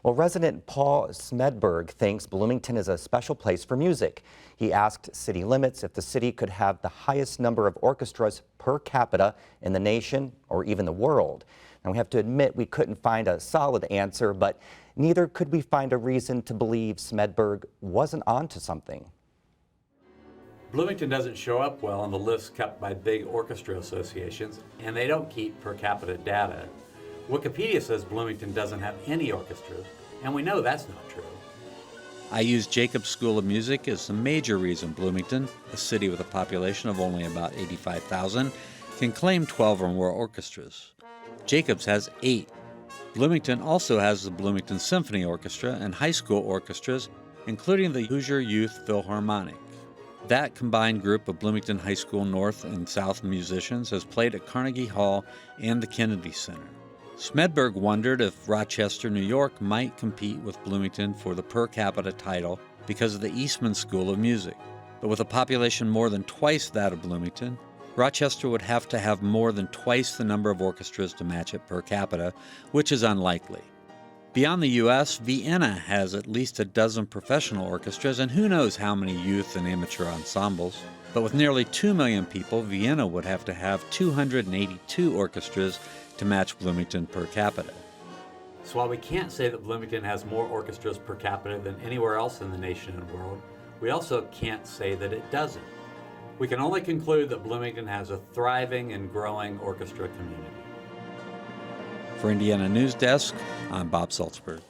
Well, resident Paul Smedberg thinks Bloomington is a special place for music. He asked city limits if the city could have the highest number of orchestras per capita in the nation or even the world. Now, we have to admit we couldn't find a solid answer, but neither could we find a reason to believe Smedberg wasn't onto something. Bloomington doesn't show up well on the lists kept by big orchestra associations, and they don't keep per capita data. Wikipedia says Bloomington doesn't have any orchestras, and we know that's not true. I use Jacobs School of Music as the major reason Bloomington, a city with a population of only about 85,000, can claim 12 or more orchestras. Jacobs has 8. Bloomington also has the Bloomington Symphony Orchestra and high school orchestras, including the Hoosier Youth Philharmonic. That combined group of Bloomington High School North and South musicians has played at Carnegie Hall and the Kennedy Center. Smedberg wondered if Rochester, New York might compete with Bloomington for the per capita title because of the Eastman School of Music. But with a population more than twice that of Bloomington, Rochester would have to have more than twice the number of orchestras to match it per capita, which is unlikely. Beyond the U.S., Vienna has at least a dozen professional orchestras and who knows how many youth and amateur ensembles. But with nearly 2 million people, Vienna would have to have 282 orchestras to match Bloomington per capita. So while we can't say that Bloomington has more orchestras per capita than anywhere else in the nation and world, we also can't say that it doesn't. We can only conclude that Bloomington has a thriving and growing orchestra community. For Indiana Newsdesk, I'm Bob Salzberg.